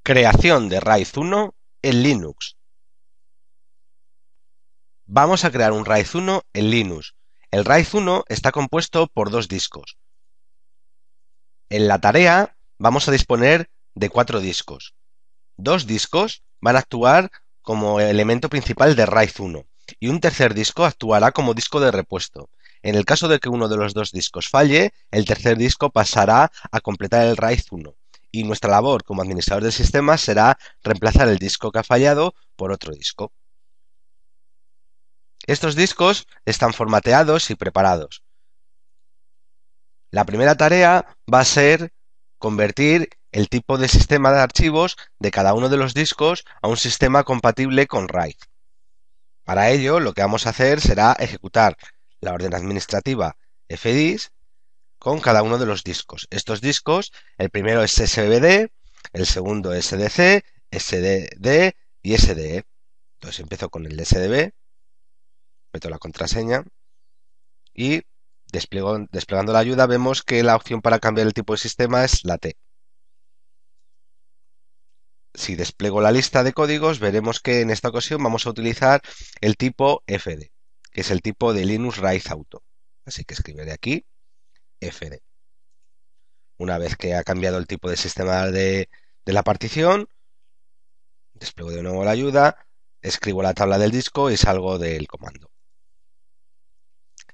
Creación de RAID 1 en Linux. Vamos a crear un RAID 1 en Linux. El RAID 1 está compuesto por dos discos. En la tarea vamos a disponer de 4 discos. 2 discos van a actuar como elemento principal de RAID 1 y un tercer disco actuará como disco de repuesto. En el caso de que uno de los dos discos falle, el tercer disco pasará a completar el RAID 1 y nuestra labor como administrador del sistema será reemplazar el disco que ha fallado por otro disco. Estos discos están formateados y preparados. La primera tarea va a ser convertir el tipo de sistema de archivos de cada uno de los discos a un sistema compatible con RAID. Para ello, lo que vamos a hacer será ejecutar la orden administrativa fdis con cada uno de los discos. Estos discos, el primero es SBD, el segundo es SDC, SDD y SDE. Entonces empiezo con el SDB, meto la contraseña y desplegando la ayuda vemos que la opción para cambiar el tipo de sistema es la T. Si despliego la lista de códigos, veremos que en esta ocasión vamos a utilizar el tipo FD, que es el tipo de Linux RAID Auto. Así que escribiré aquí FD. Una vez que ha cambiado el tipo de sistema de la partición, despliego de nuevo la ayuda, escribo la tabla del disco y salgo del comando.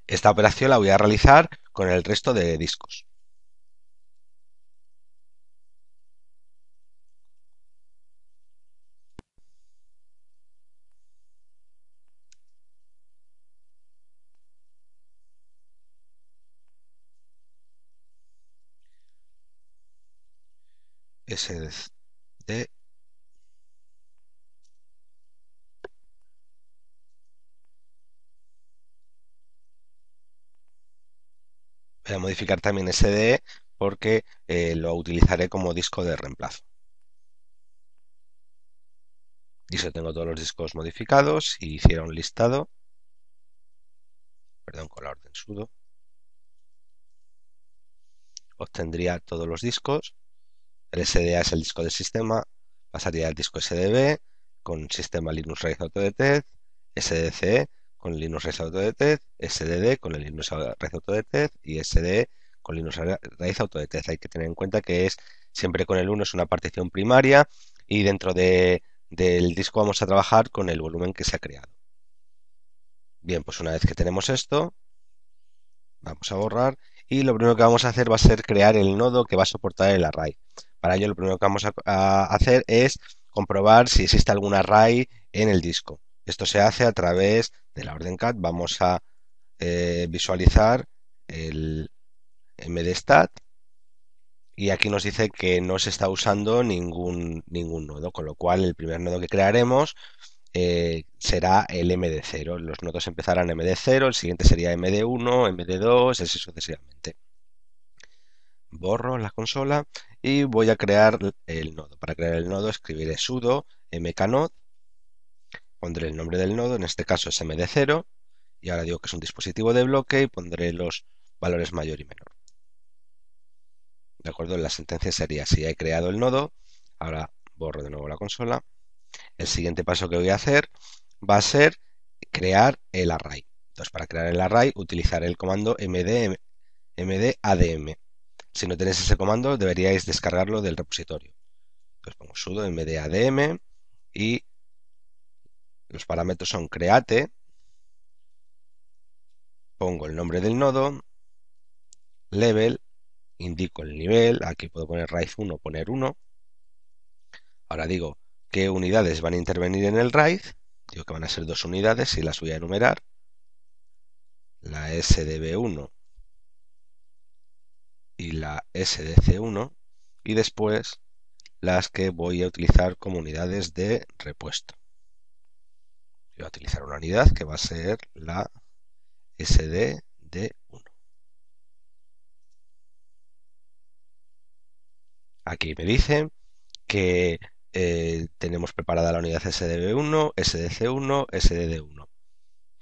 Esta operación la voy a realizar con el resto de discos. SD. Voy a modificar también SDE porque lo utilizaré como disco de reemplazo. Listo, tengo todos los discos modificados y hiciera un listado. Perdón, con la orden sudo. Obtendría todos los discos. El SDA es el disco del sistema. Pasaría al disco SDB con sistema Linux RAID Autodetect, SDCE con Linux RAID Autodetect, SDD con el Linux RAID Autodetect y SDE con Linux RAID Autodetect. Hay que tener en cuenta que es siempre con el 1 es una partición primaria y dentro del disco vamos a trabajar con el volumen que se ha creado. Bien, pues una vez que tenemos esto, vamos a borrar y lo primero que vamos a hacer va a ser crear el nodo que va a soportar el array. Para ello lo primero que vamos a hacer es comprobar si existe algún array en el disco. Esto se hace a través de la orden cat. Vamos a visualizar el mdstat y aquí nos dice que no se está usando ningún nodo, con lo cual el primer nodo que crearemos será el MD0. Los nodos empezarán MD0, el siguiente sería MD1, MD2, así sucesivamente. Borro la consola y voy a crear el nodo. Para crear el nodo escribiré sudo mknode, pondré el nombre del nodo, en este caso es MD0, y ahora digo que es un dispositivo de bloque y pondré los valores mayor y menor. De acuerdo, la sentencia sería: si he creado el nodo, ahora borro de nuevo la consola. El siguiente paso que voy a hacer va a ser crear el array. Entonces, para crear el array utilizaré el comando mdadm. Si no tenéis ese comando, deberíais descargarlo del repositorio. Entonces pongo sudo mdadm y los parámetros son create, pongo el nombre del nodo, level, indico el nivel, aquí puedo poner RAID 1, poner 1. Ahora digo qué unidades van a intervenir en el RAID, digo que van a ser 2 unidades y las voy a enumerar. La SDB1 y la SDC1 y después las que voy a utilizar como unidades de repuesto. Voy a utilizar una unidad que va a ser la SDD1. Aquí me dice que tenemos preparada la unidad SDB1, SDC1, SDD1.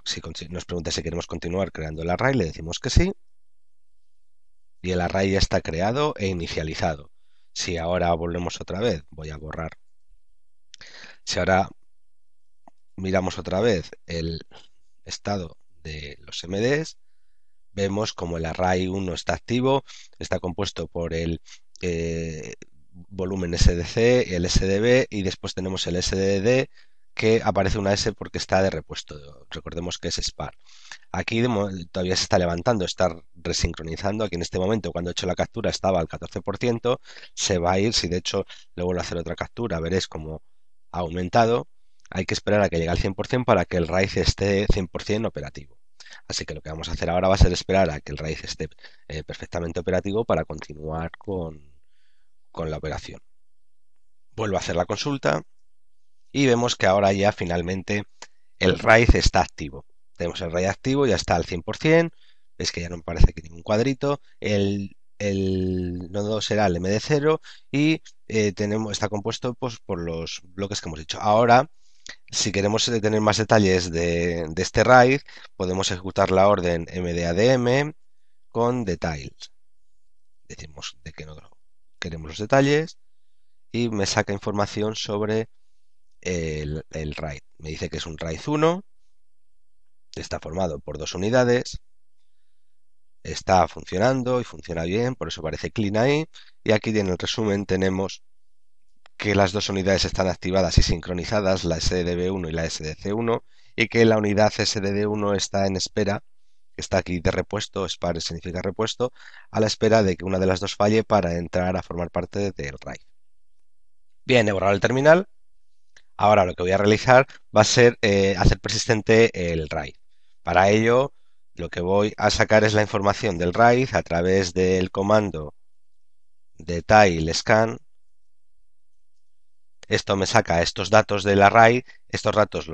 Si nos pregunta si queremos continuar creando el array, le decimos que sí. Y el array ya está creado e inicializado. Si ahora volvemos otra vez, voy a borrar. Si ahora miramos otra vez el estado de los MDs, vemos como el array 1 está activo, está compuesto por el volumen SDC, el SDB y después tenemos el SDD que aparece una S porque está de repuesto. Recordemos que es SPAR. Aquí todavía se está levantando, está resincronizando. Aquí en este momento, cuando he hecho la captura, estaba al 14%. Se va a ir, si de hecho le vuelvo a hacer otra captura, veréis cómo ha aumentado. Hay que esperar a que llegue al 100% para que el RAID esté 100% operativo. Así que lo que vamos a hacer ahora va a ser esperar a que el RAID esté perfectamente operativo para continuar con la operación. Vuelvo a hacer la consulta y vemos que ahora ya finalmente el RAID está activo. Tenemos el RAID activo, ya está al 100%. Veis que ya no me parece que ningún cuadrito. El nodo será el MD0 y está compuesto pues, por los bloques que hemos dicho. Ahora, si queremos tener más detalles de este RAID, podemos ejecutar la orden mdadm con details. Decimos de qué nodo queremos los detalles y me saca información sobre el RAID. Me dice que es un RAID 1, está formado por dos unidades, está funcionando y funciona bien, por eso parece clean ahí. Y aquí en el resumen tenemos que las dos unidades están activadas y sincronizadas, la SDB1 y la SDC1, y que la unidad SDD1 está en espera, está aquí de repuesto, SPAR significa repuesto, a la espera de que una de las dos falle para entrar a formar parte del RAID. Bien, he borrado el terminal. Ahora lo que voy a realizar va a ser hacer persistente el RAID. Para ello, lo que voy a sacar es la información del RAID a través del comando detail scan. Esto me saca estos datos del array, estos datos,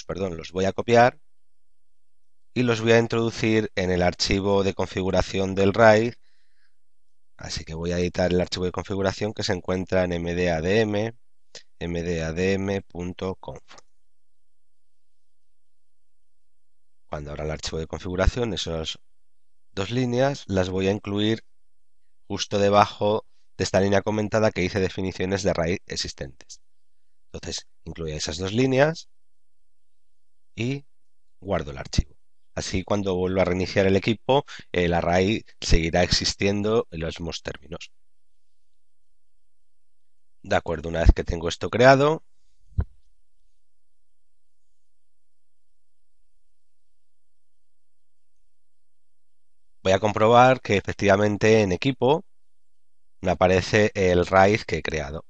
perdón, los voy a copiar y los voy a introducir en el archivo de configuración del RAID. Así que voy a editar el archivo de configuración que se encuentra en mdadm.conf. Cuando abra el archivo de configuración, esas dos líneas las voy a incluir justo debajo de esta línea comentada que dice definiciones de array existentes. Entonces, incluyo esas dos líneas y guardo el archivo. Así, cuando vuelva a reiniciar el equipo, el array seguirá existiendo en los mismos términos. De acuerdo, una vez que tengo esto creado, voy a comprobar que efectivamente en equipo me aparece el RAID que he creado.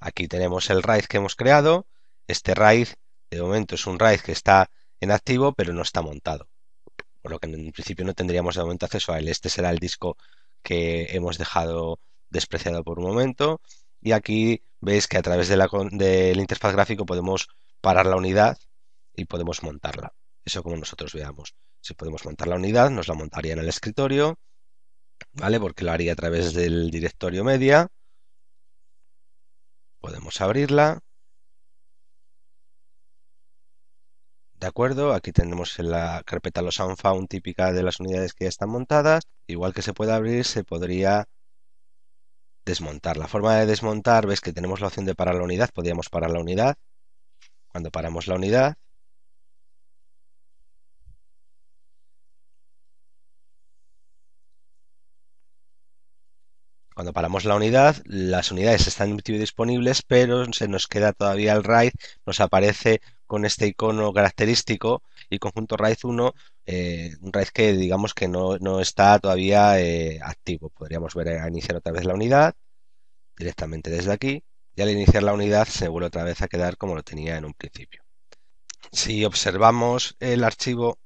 Aquí tenemos el RAID que hemos creado. Este RAID, de momento, es un RAID que está en activo, pero no está montado. Por lo que en principio no tendríamos de momento acceso a él. Este será el disco que hemos dejado despreciado por un momento. Y aquí veis que a través del interfaz gráfico podemos parar la unidad y podemos montarla. Eso como nosotros veamos. Si podemos montar la unidad, nos la montaría en el escritorio, ¿vale? Porque lo haría a través del directorio media. Podemos abrirla. De acuerdo, aquí tenemos en la carpeta los unfound típica de las unidades que ya están montadas. Igual que se puede abrir, se podría desmontar. La forma de desmontar, ves que tenemos la opción de parar la unidad. Podríamos parar la unidad. Cuando paramos la unidad, las unidades están disponibles, pero se nos queda todavía el RAID. Nos aparece con este icono característico y conjunto RAID 1, un RAID que digamos que no está todavía activo. Podríamos ver a iniciar otra vez la unidad directamente desde aquí. Y al iniciar la unidad se vuelve otra vez a quedar como lo tenía en un principio. Si observamos el archivo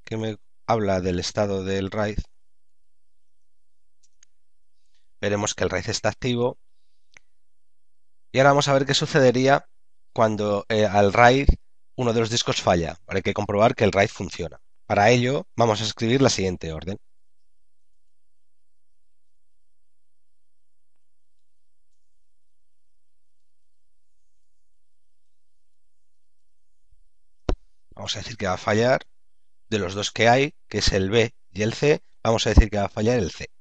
que me habla del estado del RAID, veremos que el RAID está activo. Y ahora vamos a ver qué sucedería cuando al RAID uno de los discos falla. Hay que comprobar que el RAID funciona. Para ello vamos a escribir la siguiente orden. Vamos a decir que va a fallar de los dos que hay, que es el B y el C, vamos a decir que va a fallar el C.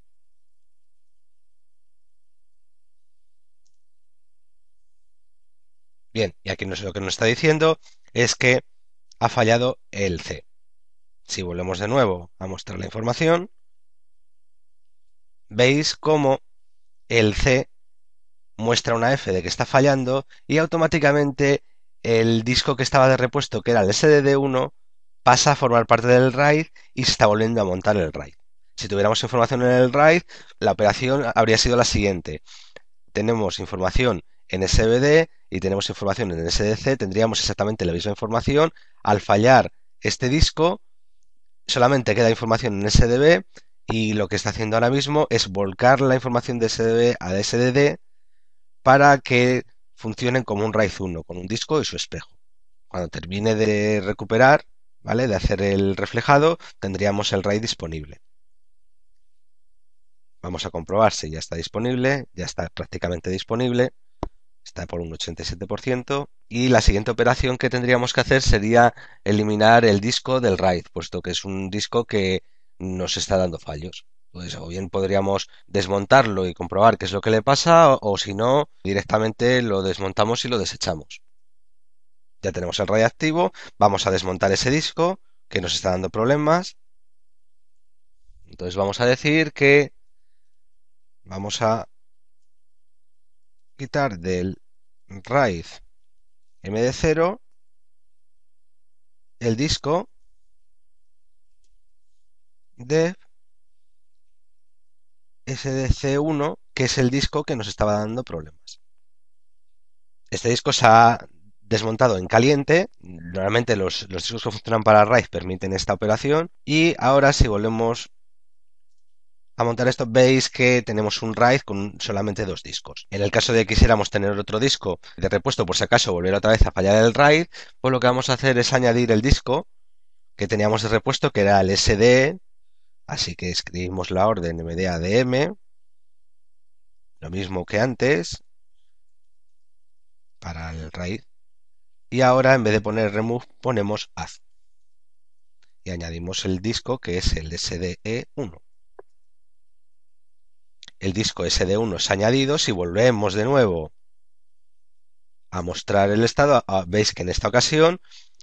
Bien, y aquí lo que nos está diciendo es que ha fallado el C. Si volvemos de nuevo a mostrar la información, veis cómo el C muestra una F de que está fallando y automáticamente el disco que estaba de repuesto, que era el SDD1, pasa a formar parte del RAID y se está volviendo a montar el RAID. Si tuviéramos información en el RAID, la operación habría sido la siguiente. Tenemos información en SBD y tenemos información en SDC, tendríamos exactamente la misma información. Al fallar este disco, solamente queda información en SDB y lo que está haciendo ahora mismo es volcar la información de SDB a SDD para que funcionen como un RAID 1, con un disco y su espejo. Cuando termine de recuperar, ¿vale? De hacer el reflejado, tendríamos el RAID disponible. Vamos a comprobar si ya está disponible, ya está prácticamente disponible, está por un 87%, y la siguiente operación que tendríamos que hacer sería eliminar el disco del RAID, puesto que es un disco que nos está dando fallos. Pues o bien podríamos desmontarlo y comprobar qué es lo que le pasa, o si no, directamente lo desmontamos y lo desechamos. Ya tenemos el RAID activo, vamos a desmontar ese disco que nos está dando problemas. Entonces vamos a decir que vamos a quitar del RAID MD0 el disco de SDC1, que es el disco que nos estaba dando problemas. Este disco se ha desmontado en caliente. Normalmente los discos que funcionan para RAID permiten esta operación. Y ahora si volvemos a montar esto, veis que tenemos un RAID con solamente dos discos. En el caso de que quisiéramos tener otro disco de repuesto, por si acaso volver otra vez a fallar el RAID, pues lo que vamos a hacer es añadir el disco que teníamos de repuesto, que era el SD. Así que escribimos la orden mdadm, lo mismo que antes, para el RAID. Y ahora en vez de poner remove ponemos add. Y añadimos el disco que es el SDE1. El disco SD1 es añadido. Si volvemos de nuevo a mostrar el estado, veis que en esta ocasión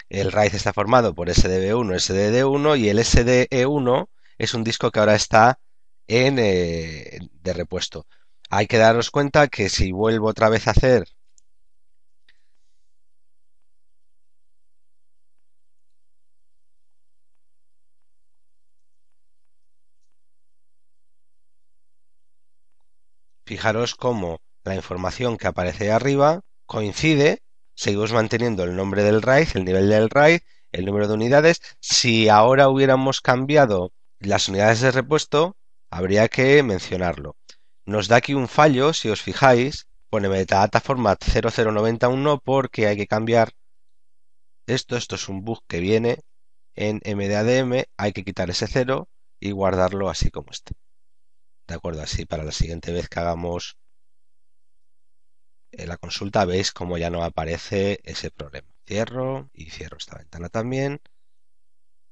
el RAID está formado por SDB1, SDD1 y el SDE1 es un disco que ahora está de repuesto. Hay que daros cuenta que si vuelvo otra vez a hacer fijaros cómo la información que aparece ahí arriba coincide, seguimos manteniendo el nombre del RAID, el nivel del RAID, el número de unidades. Si ahora hubiéramos cambiado las unidades de repuesto, habría que mencionarlo. Nos da aquí un fallo, si os fijáis, pone metadata format 0091 porque hay que cambiar esto. Esto es un bug que viene en MDADM, hay que quitar ese 0 y guardarlo así como está. De acuerdo, así para la siguiente vez que hagamos la consulta veis como ya no aparece ese problema. Cierro y cierro esta ventana también.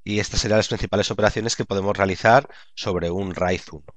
Y estas serían las principales operaciones que podemos realizar sobre un RAID 1.